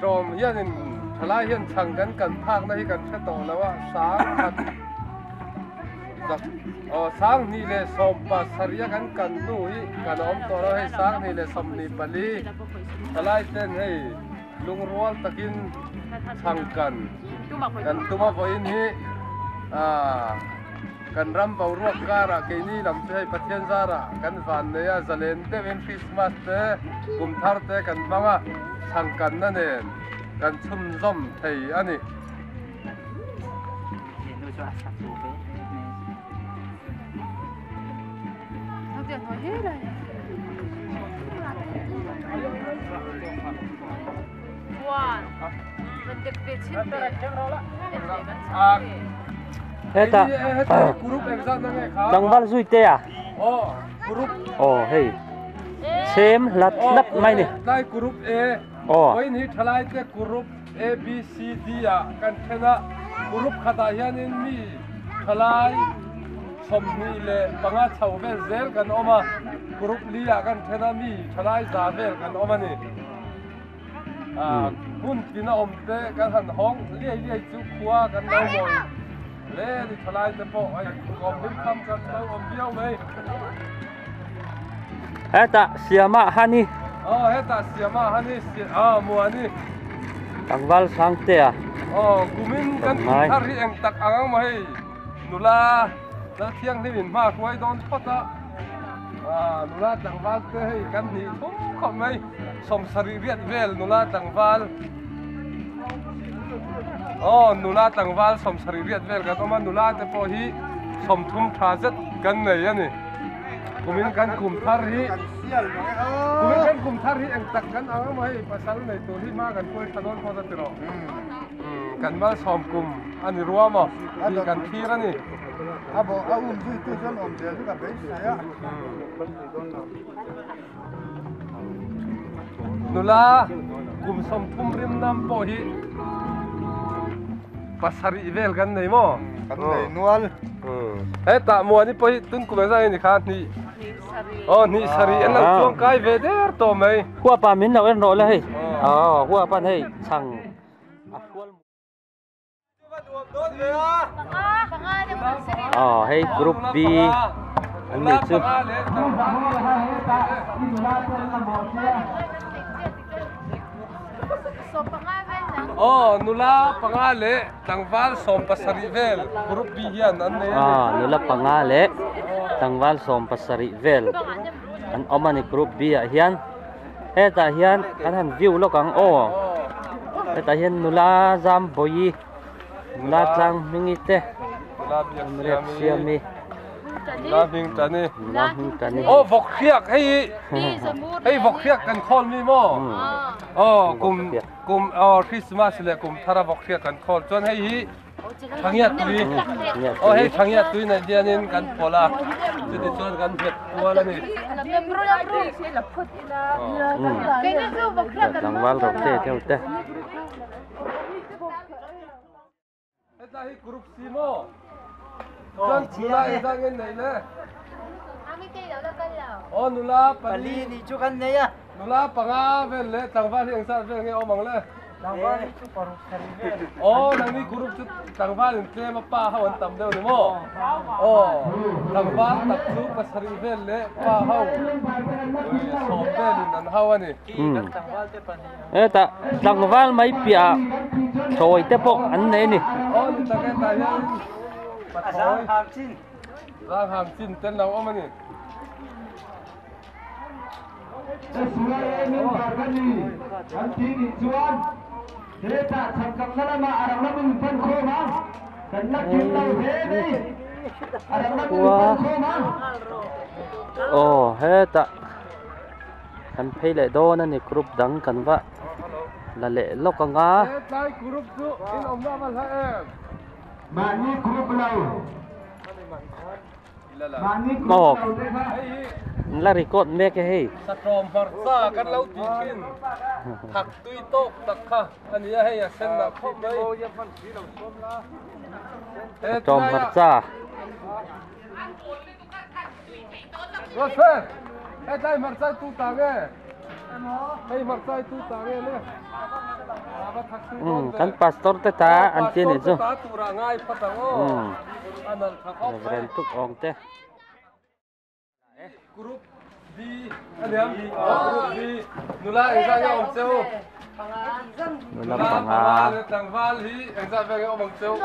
จอมเฮียนินทลายเฮียนช่างกันภาคในกันแค่ต่อแล้วว่าสางกันสางนี่เลยสมปัสริยกันนู่นกันอมตัวเราให้สางนี่เลยสมนิปลีทลายเต้นให้ลุงรัวตะกินช่างกันตุ้มพออินฮีกันรำเป่ารวกการะเกนี่ลำใจประเทศซาระกันฟันเนี่ยจะเล่นเต้นคริสต์มาสเต้กุมทาร์เต้กันบ้างอ่ะช่างกันนั่นเองกันชุ่มซ่อมไทยอันนี้Heta Dang val zui te à? Oh, hey. Same lat mai ni. Lai group A. Oh. Oi ni thalai te group A B C D à kan thena group khata hianin mi thalai som ni le panga chau ve zel kan oma group li à kan thena mi thalai za vel kan oma ni. Hun tina om te kan han hong liai chu khua kan lo moi. Le ni thalai te po ai kom dim tham kan lo om biao mai. Heta siama hani. Heta siama hani mua ni. Dang val sang te à? Kumin kan thari ang tak ang mai. Nula na thiang ni min ma khoi don phota. Nula dang val te hei kan ni thum khom mai. Som sari riat vel nula dang val. Nula dang val som sari riat vel kan oma nula te po hi som thum thazat kan nei ani. Kumin kan kum thari. Kumin kan kum thari ang tak kan ang mai pasal nei to hi ma kan koi thadon phota tiro. Kan mal som kum ani ruama hi kan thirani. Abo zui tu jan om de ka be saya. Nula kum som thum rim nam po hi pasari ivel kan nei mo. Kan nei nual. Ta mo ni po hi tun kum sa ni khan ni. Ni sari en lang chuang kai ve der to mai. Hua pa min lo en ro la hei. Hua pa hei chang. Hey group B anh đi chứ nula pangale tangval som pasarivel group B hian an ne nula pangale tangval som pasarivel an omani group B hian heta hian kan han view lo kang heta hian nula jam boyi nula tlang mingite Amrep siami. Labing tani. Vok khiak hey vok khiak kan khol mi mo. Kum Christmas le kum thara vok khiak kan khol chon hey hi thangya tui. Hey thangya tui na dianin kan pola. Jadi chon kan het wala ni. Tangwal ro te te. Eta hi group C mo. Kan nula isangin nei le. Ami te lo la kan lo. Nula Pali ni chu kan nei ya. Nula panga vel le tangwa hiang sa vel nge omang le. Tangwa ni chu paru sari vel. Nang ni group chu tangwa in tle ma pa hawan tam deu ni mo. Tangwa tak chu pasari vel le pa hau. So vel nan hawani. Tangwa te pan. Eta tangwal mai pia thoi te po an nei ni. Ni ta ke ta hian Asam hamsin. Rang hamsin ten lau omani. Heta kan phei le do na ni group dang kan wa la le lo ka nga Tai group chu in om na mal ha em. Mani group lau. Mani group la record me ke hei sa trom harsa kan lau ti kin thak tui tok tak kha ania hei a sen na khop mai trom harsa Rosen, tai marsa tu ta nge Hey, maksai tu tangan ni. Kan pastor te ta an tin ni chu. Ta tu ra ngai patang o. Anan thakop. Ren tuk ong te. Group B anh em group B nula anh ra ông châu Nula panga tang val hi anh ra về ông châu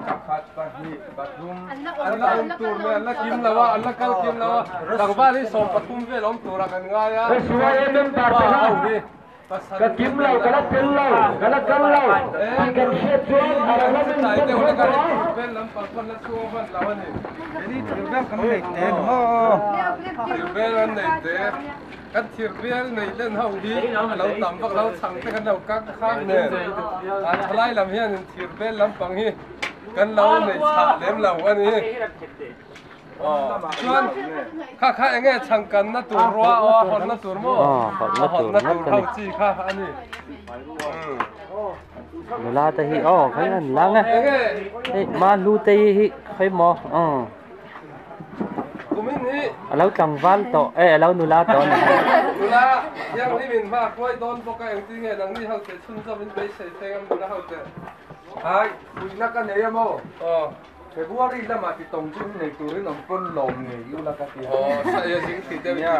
cặp phát phát hi phát room anh là ông tour này anh là kim lawa anh là kal kim lawa tang val hi som phát room về ông tour ra gần ngay á cái kiếm lâu cái lắc kiếm lâu cái lắc kiếm lâu anh cần xe chuyên anh là bên này đều là cái bên làm phần phần là xua phần là vấn đề cái đi tiểu bên cái này tên ho tiểu bên này tên cái tiểu bên này tên hậu đi lâu tầm hoặc lâu chẳng cái lâu các khác nè anh lại làm hiện tiểu bên làm bằng hi cái lâu này chả đếm lâu anh hi chuan kha kha enge changkan na tur ro a hon na tur mo hon na tur hau chi kha ani Nula te hi khai nan lang a ei ma lu te hi khai mo kumin hi alo tang val to alo nula to nula yang ni min ma koi don bo ka eng ti nge nang ni hau te chun zo min be se se ngam nula hau te hai na ka ne mo February là mà thì tổng chung này tuổi nó phân lồng này yêu là cái gì sao giờ chính thì đều gì mà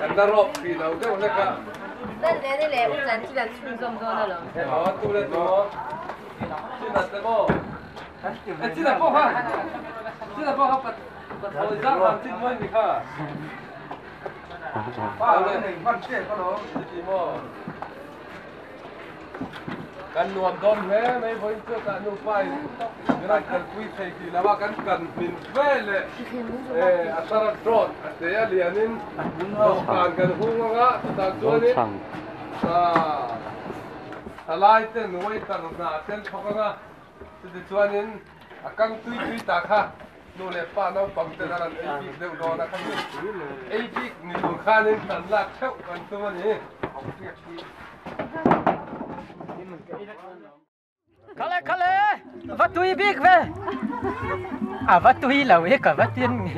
anh đã rộp thì đâu cái này cả Nên để lẽ cũng chẳng chỉ là chung trong đó rồi tu lên tu chỉ là thế mo chỉ là bao ha chỉ là bao ha bật hồi ra làm chính mới gì cả cái này văn chế có đó gì moกันนวมดอนแม่ไม่พอเจอกันนุ่มไปก็ได้กันคุยใครทีแล้วว่ากันมินเว่เลยอัตราโดดเสียเหรียญนินการกันหุ้งก็ตัดตัวนี้ทลายเต้นไว้ตัดหน้าเต้นพกก็ติดตัวนี้กังตุยตาค่ะนู่นเลยป้าน้องปั๊มเต้นอะไรไอ้บิ๊กเดี๋ยวโดนนะครับไอ้บิ๊กนี่ดูข้านี่ตัดลักเช่ากันตัวนี้ Kale, vad du i big ve? Vad du i la we ka vad tin.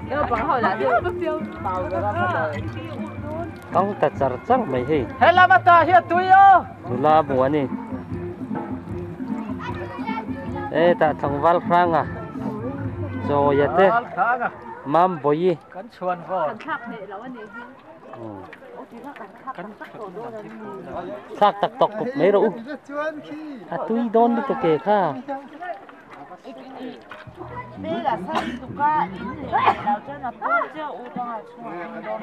Nếu bằng hồi là Ang ta char chang mai hi Hela mata hi tu yo. nula bu ani ta thang val frang a so ya te mam boyi Kan chuan vo. cần thắp hệ là vấn đề gì? thak tak tok kup mai ro tui don to ke kha Đây là sao tụi ca đào cho nó tốt chứ u đang là chuột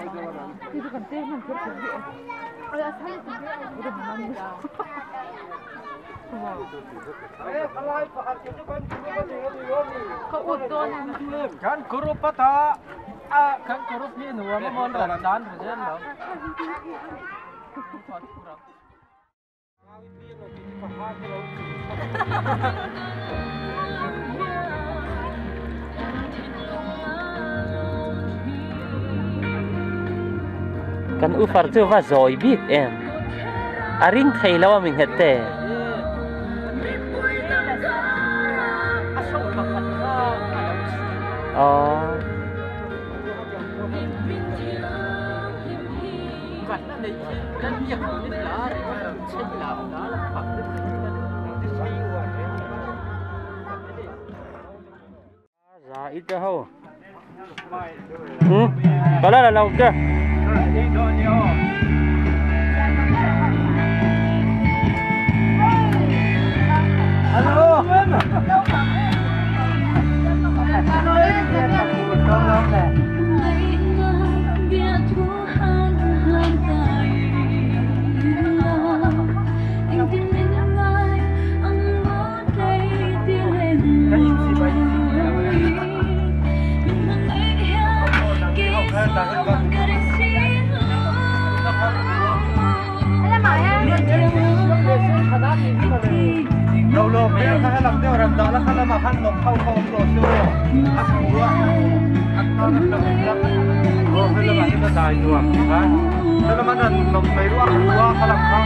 thì cần tên mình thiết thực hiện là sao tụi ca udah benar kau udon Kan kurup pata. Kan kurup ni nuwa mo mon dan dan jen lo. kan ufar chu wa zoi bik em arin thailawa min hete Vật nó đi nó giật cái lá để mà xây làm đó là Phật ra ít cho hô có lẽ là lâu chưa Alo. lâu lâu mấy cái làm tiêu làm đó là cái mà khăn nộp khâu khâu rồi xưa ăn cua ăn nó nó cái là cái nó dài nhiều hả cái là nó nộp mấy đũa cua cái làm khâu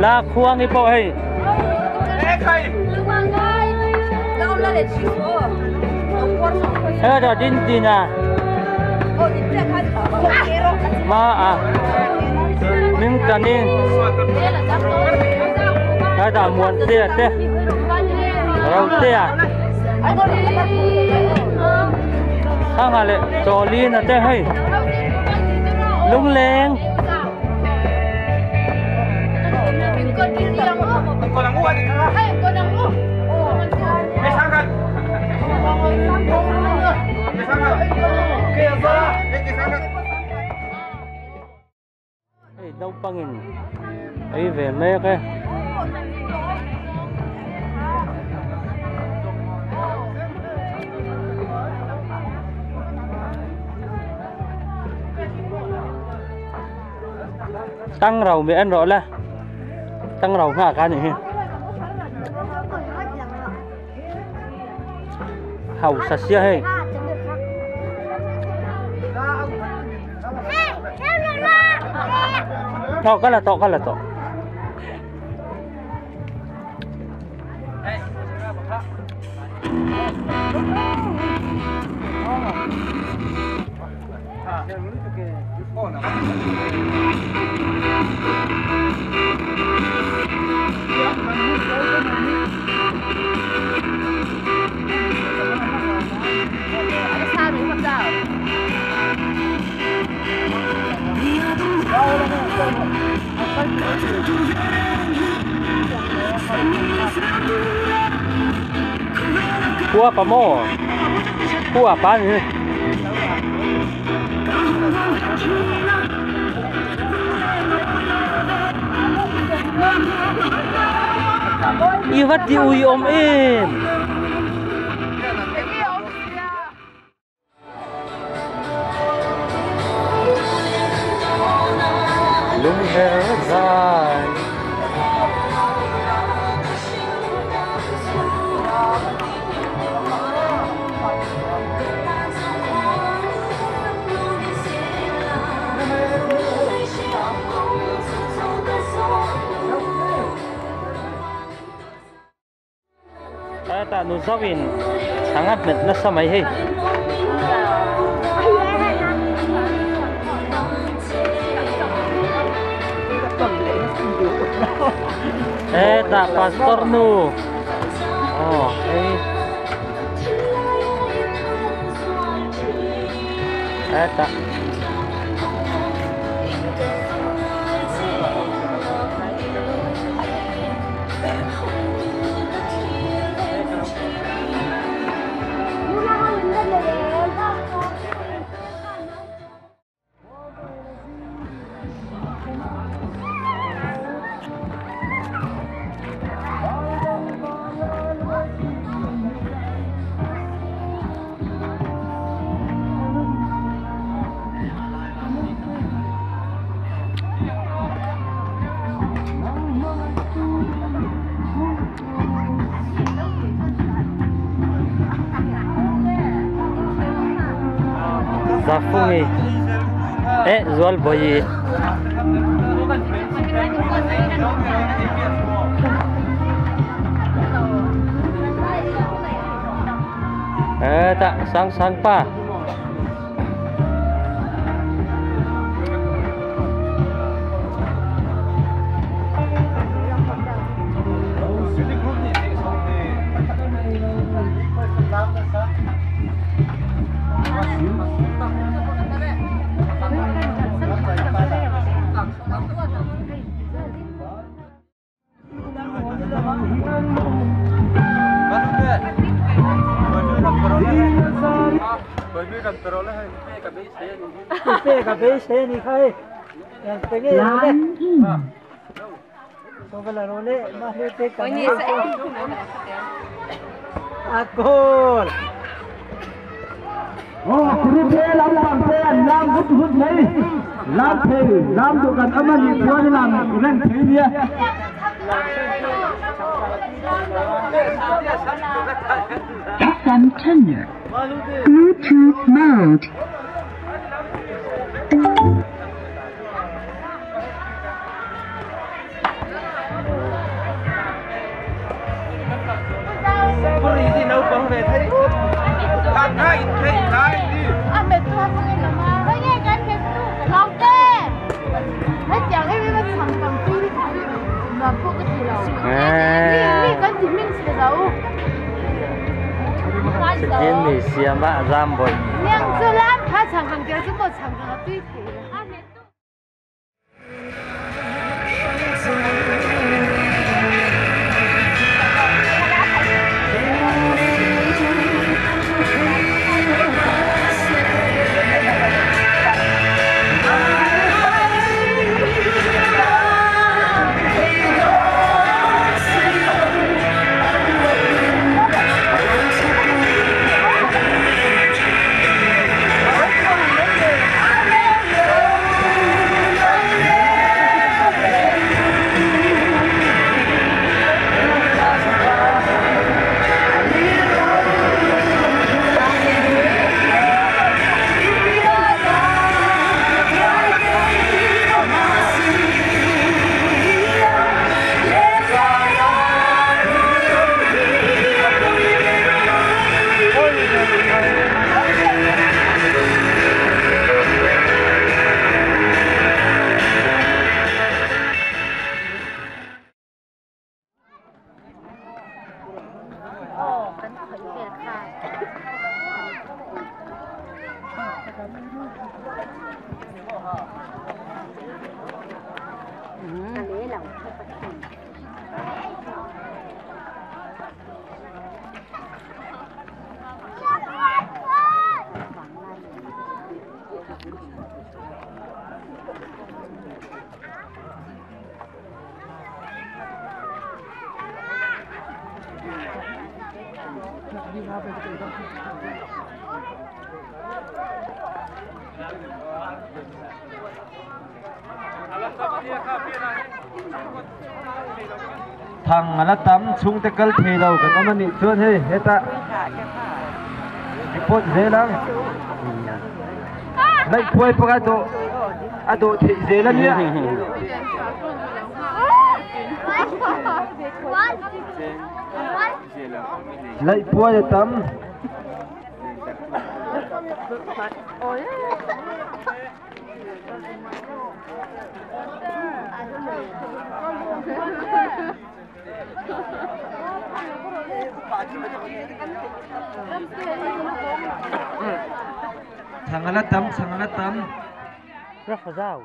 la khuang ipo hei Lao la le chi so. da din tina Oh, di dia kan. ma ming tanin da muan te rau te sang ale choli na te hei lung leng Con đang mua đi hả? Cái sang gần. Cái sang gần. Kia ra. Cái sang gần. ei đâu pangin ei ve me ke tăng rau mi ăn rõ là tăng rau ngã cái này hậu sạch xia hay to cái là to cua pa mo cua pa ni iwat di ui om em lung her zai ta nu zawin sangat met na samai he ta pastor nu oh ta Zafungi zual boyi tak sang pa cà phê xe này khai cái này đấy xong cái là nó đấy mà hết cái cà phê cô group A làm thế làm hút này làm thế làm được cái âm nhạc của nó làm lên thế nhé FM tenor Bluetooth mode hai thế thái đi à mẹ tôi không nghe là mà thấy nghe cái mẹ tôi lâu thế thấy chẳng cái cái thằng cầm túi đi thấy là cô cái gì đâu đi cái gì mình sẽ đâu sẽ diễn mì xia mà ram bồi nhưng chưa làm hai thằng cầm kia chúng tôi thằng cầm túi thì thằng là tắm chung tay cල් thề đầu cái nó nị chưa thế hết ta cái dễ lắm đây quay qua đồ thị dễ lắm nhá lấy qua để tắm thằng là tắm rất là giàu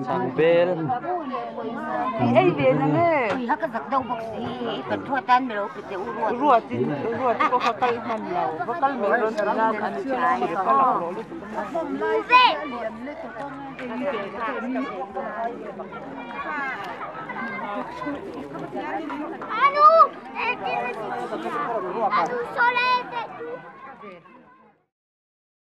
thằng bel ấy về nè nghe thì hắc cái giặc đâu bọc gì phần thua tan mày đâu phải tiêu ruột thì có khó tay hầm lẩu có cái miếng lớn ra ăn trái có lẩu lẩu Anu, solete.